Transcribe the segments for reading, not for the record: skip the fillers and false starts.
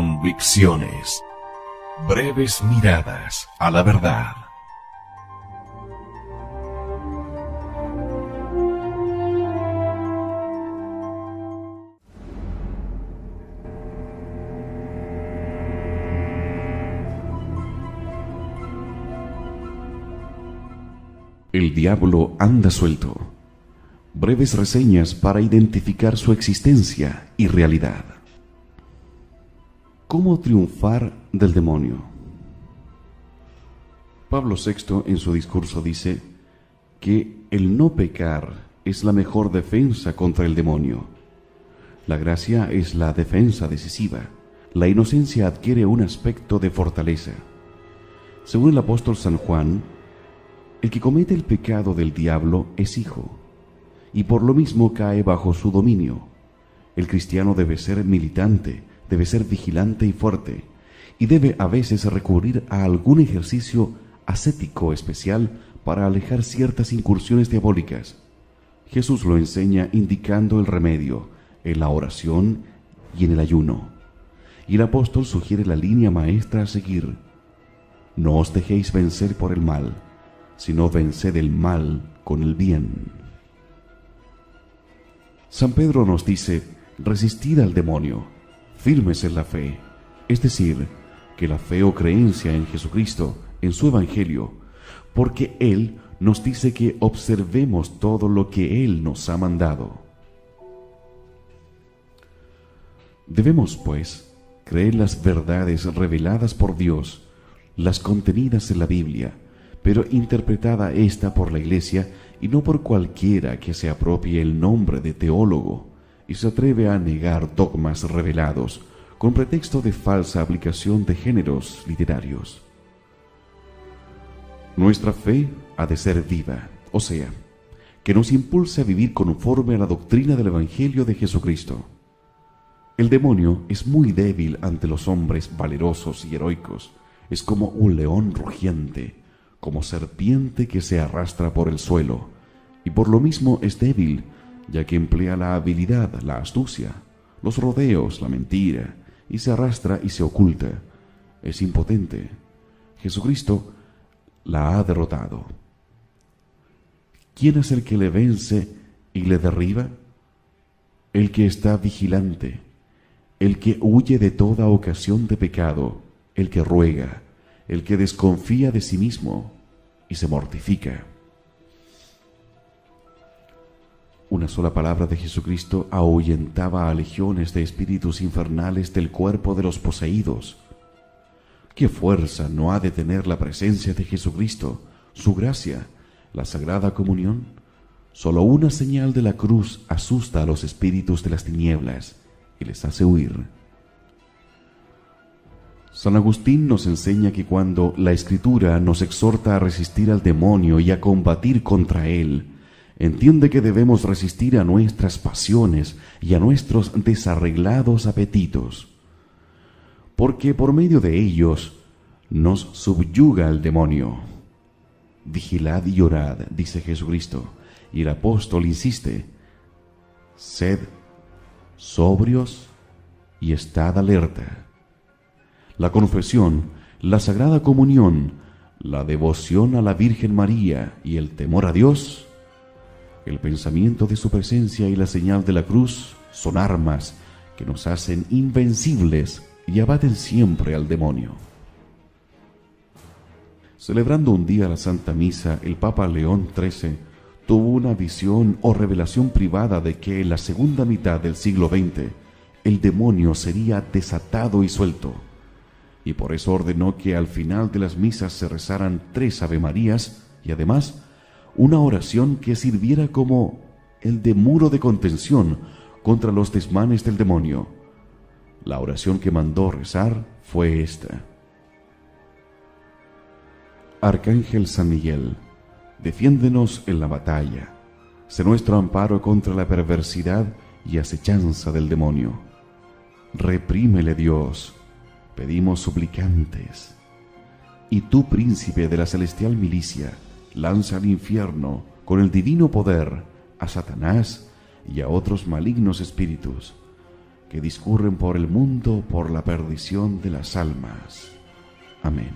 Convicciones. Breves miradas a la verdad. El diablo anda suelto. Breves reseñas para identificar su existencia y realidad. ¿Cómo triunfar del demonio? Pablo VI en su discurso dice que el no pecar es la mejor defensa contra el demonio. La gracia es la defensa decisiva. La inocencia adquiere un aspecto de fortaleza. Según el apóstol San Juan, el que comete el pecado del diablo es hijo, y por lo mismo cae bajo su dominio. El cristiano debe ser militante, debe ser vigilante y fuerte, y debe a veces recurrir a algún ejercicio ascético especial para alejar ciertas incursiones diabólicas. Jesús lo enseña indicando el remedio en la oración y en el ayuno. Y el apóstol sugiere la línea maestra a seguir: no os dejéis vencer por el mal, sino venced el mal con el bien. San Pedro nos dice: resistid al demonio, firmes en la fe, es decir, que la fe o creencia en Jesucristo, en su Evangelio, porque Él nos dice que observemos todo lo que Él nos ha mandado. Debemos, pues, creer las verdades reveladas por Dios, las contenidas en la Biblia, pero interpretada ésta por la Iglesia y no por cualquiera que se apropie el nombre de teólogo y se atreve a negar dogmas revelados con pretexto de falsa aplicación de géneros literarios. Nuestra fe ha de ser viva, o sea, que nos impulse a vivir conforme a la doctrina del Evangelio de Jesucristo. El demonio es muy débil ante los hombres valerosos y heroicos. Es como un león rugiente, como serpiente que se arrastra por el suelo, y por lo mismo es débil, ya que emplea la habilidad, la astucia, los rodeos, la mentira, y se arrastra y se oculta. Es impotente. Jesucristo la ha derrotado. ¿Quién es el que le vence y le derriba? El que está vigilante, el que huye de toda ocasión de pecado, el que ruega, el que desconfía de sí mismo y se mortifica. Una sola palabra de Jesucristo ahuyentaba a legiones de espíritus infernales del cuerpo de los poseídos. ¿Qué fuerza no ha de tener la presencia de Jesucristo, su gracia, la Sagrada Comunión? Solo una señal de la cruz asusta a los espíritus de las tinieblas y les hace huir. San Agustín nos enseña que cuando la Escritura nos exhorta a resistir al demonio y a combatir contra él, entiende que debemos resistir a nuestras pasiones y a nuestros desarreglados apetitos, porque por medio de ellos nos subyuga el demonio. Vigilad y orad, dice Jesucristo, y el apóstol insiste: sed sobrios y estad alerta. La confesión, la Sagrada Comunión, la devoción a la Virgen María y el temor a Dios, el pensamiento de su presencia y la señal de la cruz son armas que nos hacen invencibles y abaten siempre al demonio. Celebrando un día la Santa Misa, el Papa León XIII tuvo una visión o revelación privada de que en la segunda mitad del siglo XX el demonio sería desatado y suelto, y por eso ordenó que al final de las misas se rezaran 3 Avemarías y además una oración que sirviera como el de muro de contención contra los desmanes del demonio. La oración que mandó rezar fue esta: Arcángel San Miguel, defiéndenos en la batalla, sé nuestro amparo contra la perversidad y acechanza del demonio. Reprímele, Dios, pedimos suplicantes. Y tú, príncipe de la celestial milicia, lanza al infierno con el divino poder a Satanás y a otros malignos espíritus que discurren por el mundo por la perdición de las almas. Amén.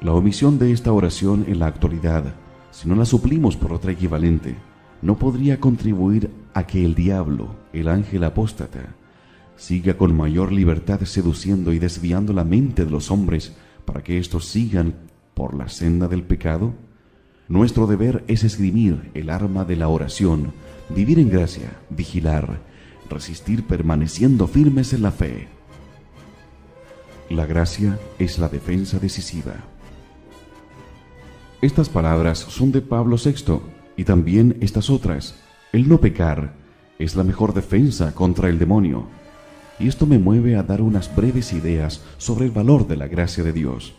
La omisión de esta oración en la actualidad, si no la suplimos por otra equivalente, no podría contribuir a que el diablo, el ángel apóstata, siga con mayor libertad seduciendo y desviando la mente de los hombres para que éstos sigan por la senda del pecado. Nuestro deber es esgrimir el arma de la oración, vivir en gracia, vigilar, resistir permaneciendo firmes en la fe. La gracia es la defensa decisiva. Estas palabras son de Pablo VI y también estas otras. El no pecar es la mejor defensa contra el demonio. Y esto me mueve a dar unas breves ideas sobre el valor de la gracia de Dios.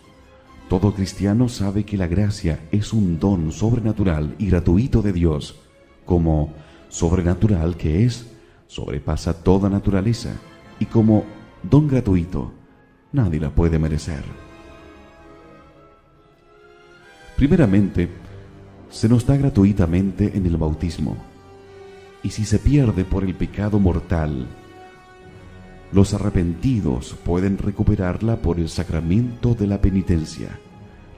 Todo cristiano sabe que la gracia es un don sobrenatural y gratuito de Dios. Como sobrenatural que es, sobrepasa toda naturaleza, y como don gratuito, nadie la puede merecer. Primeramente, se nos da gratuitamente en el bautismo, y si se pierde por el pecado mortal, los arrepentidos pueden recuperarla por el sacramento de la penitencia.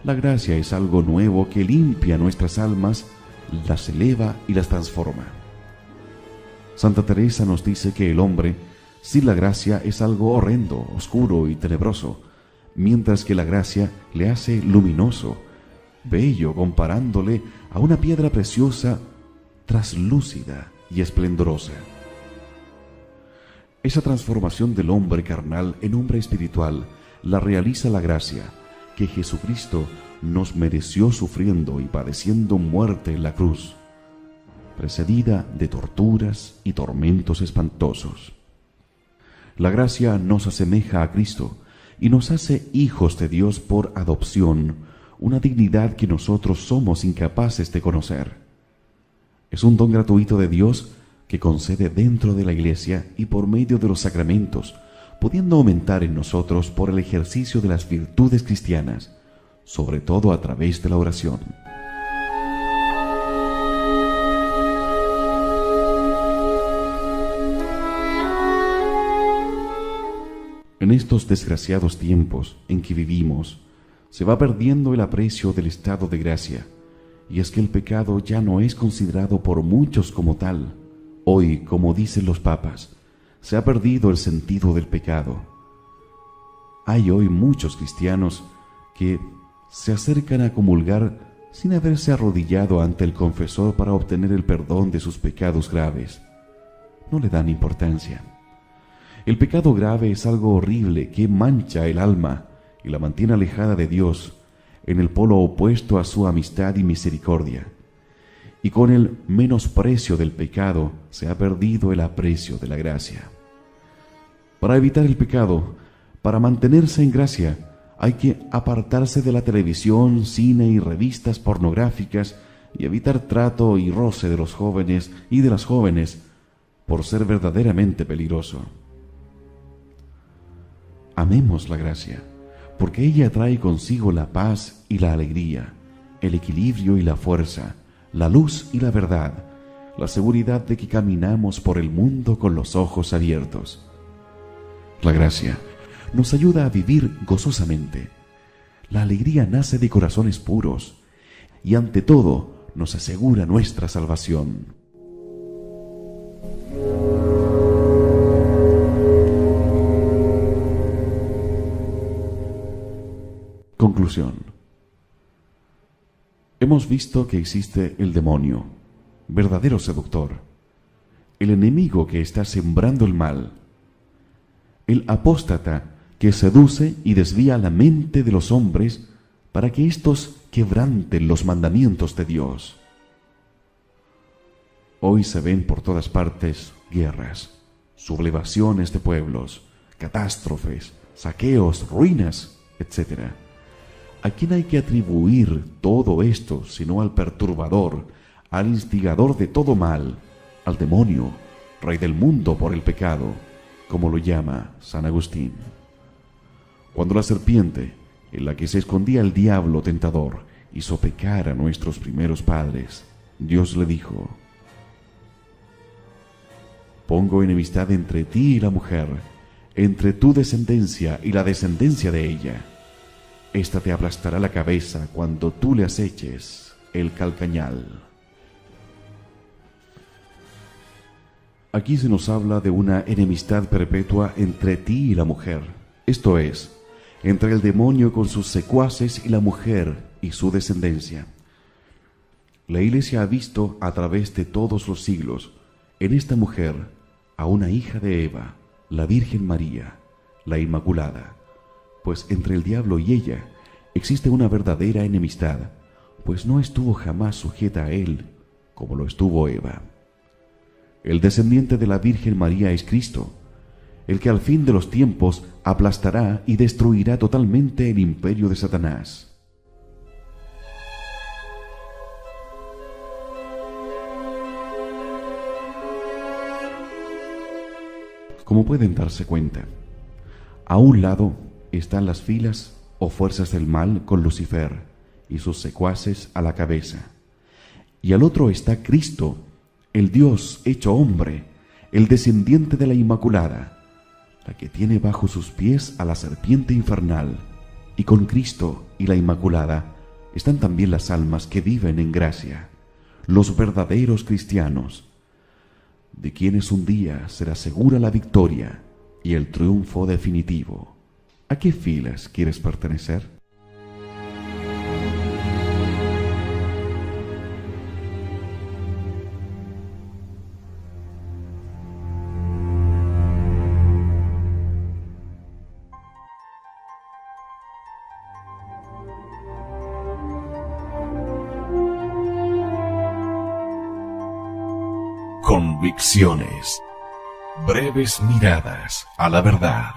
La gracia es algo nuevo que limpia nuestras almas, las eleva y las transforma. Santa Teresa nos dice que el hombre, sin la gracia, es algo horrendo, oscuro y tenebroso, mientras que la gracia le hace luminoso, bello, comparándole a una piedra preciosa, traslúcida y esplendorosa. Esa transformación del hombre carnal en hombre espiritual la realiza la gracia, que Jesucristo nos mereció sufriendo y padeciendo muerte en la cruz, precedida de torturas y tormentos espantosos. La gracia nos asemeja a Cristo y nos hace hijos de Dios por adopción, una dignidad que nosotros somos incapaces de conocer. Es un don gratuito de Dios que concede dentro de la Iglesia y por medio de los sacramentos, pudiendo aumentar en nosotros por el ejercicio de las virtudes cristianas, sobre todo a través de la oración. En estos desgraciados tiempos en que vivimos, se va perdiendo el aprecio del estado de gracia, y es que el pecado ya no es considerado por muchos como tal. Hoy, como dicen los papas, se ha perdido el sentido del pecado. Hay hoy muchos cristianos que se acercan a comulgar sin haberse arrodillado ante el confesor para obtener el perdón de sus pecados graves. No le dan importancia. El pecado grave es algo horrible que mancha el alma y la mantiene alejada de Dios, en el polo opuesto a su amistad y misericordia. Y con el menosprecio del pecado se ha perdido el aprecio de la gracia. Para evitar el pecado, para mantenerse en gracia, hay que apartarse de la televisión, cine y revistas pornográficas y evitar trato y roce de los jóvenes y de las jóvenes, por ser verdaderamente peligroso. Amemos la gracia, porque ella trae consigo la paz y la alegría, el equilibrio y la fuerza, la luz y la verdad, la seguridad de que caminamos por el mundo con los ojos abiertos. La gracia nos ayuda a vivir gozosamente. La alegría nace de corazones puros y ante todo nos asegura nuestra salvación. Conclusión. Hemos visto que existe el demonio, verdadero seductor, el enemigo que está sembrando el mal, el apóstata que seduce y desvía la mente de los hombres para que éstos quebranten los mandamientos de Dios. Hoy se ven por todas partes guerras, sublevaciones de pueblos, catástrofes, saqueos, ruinas, etc. ¿A quién hay que atribuir todo esto sino al perturbador, al instigador de todo mal, al demonio, rey del mundo por el pecado, como lo llama San Agustín? Cuando la serpiente, en la que se escondía el diablo tentador, hizo pecar a nuestros primeros padres. Dios le dijo: pongo enemistad entre ti y la mujer, entre tu descendencia y la descendencia de ella. Esta te aplastará la cabeza cuando tú le aceches el calcañal. Aquí se nos habla de una enemistad perpetua entre ti y la mujer, esto es, entre el demonio con sus secuaces y la mujer y su descendencia. La Iglesia ha visto a través de todos los siglos en esta mujer a una hija de Eva, la Virgen María, la Inmaculada, pues entre el diablo y ella existe una verdadera enemistad, pues no estuvo jamás sujeta a él como lo estuvo Eva. El descendiente de la Virgen María es Cristo, el que al fin de los tiempos aplastará y destruirá totalmente el imperio de Satanás. Como pueden darse cuenta, a un lado están las filas o fuerzas del mal con Lucifer y sus secuaces a la cabeza, y al otro está Cristo, el Dios hecho hombre, el descendiente de la Inmaculada, la que tiene bajo sus pies a la serpiente infernal, y con Cristo y la Inmaculada están también las almas que viven en gracia, los verdaderos cristianos, de quienes un día será segura la victoria y el triunfo definitivo. ¿A qué filas quieres pertenecer? Convicciones. Breves miradas a la verdad.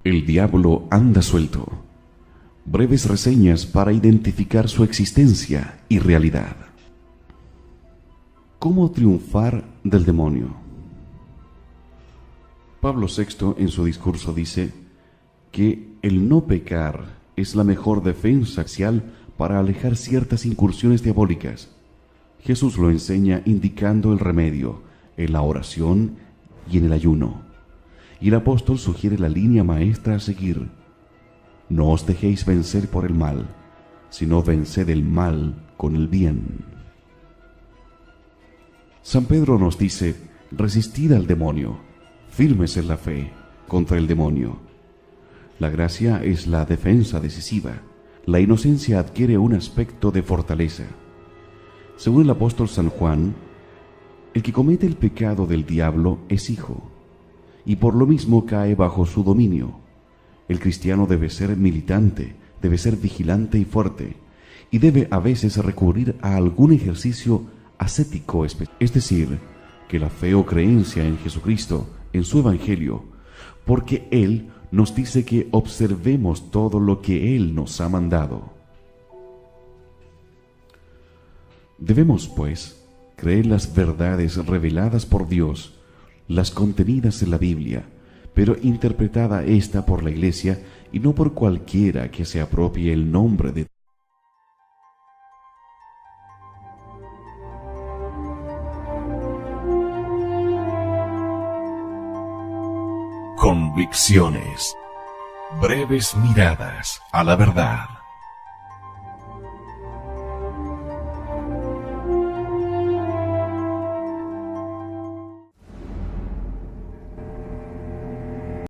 El diablo anda suelto. Breves reseñas para identificar su existencia y realidad. ¿Cómo triunfar del demonio? Pablo VI en su discurso dice que el no pecar es la mejor defensa social para alejar ciertas incursiones diabólicas. Jesús lo enseña indicando el remedio en la oración y en el ayuno. Y el apóstol sugiere la línea maestra a seguir. No os dejéis vencer por el mal, sino venced el mal con el bien. San Pedro nos dice: resistid al demonio, firmes en la fe contra el demonio. La gracia es la defensa decisiva. La inocencia adquiere un aspecto de fortaleza. Según el apóstol San Juan, el que comete el pecado del diablo es hijo, y por lo mismo cae bajo su dominio. El cristiano debe ser militante, debe ser vigilante y fuerte, y debe a veces recurrir a algún ejercicio ascético, es decir, que la fe o creencia en Jesucristo, en su Evangelio, porque Él nos dice que observemos todo lo que Él nos ha mandado. Debemos, pues, creer las verdades reveladas por Dios, las contenidas en la Biblia, pero interpretada ésta por la Iglesia y no por cualquiera que se apropie el nombre de Convicciones. Breves miradas a la verdad.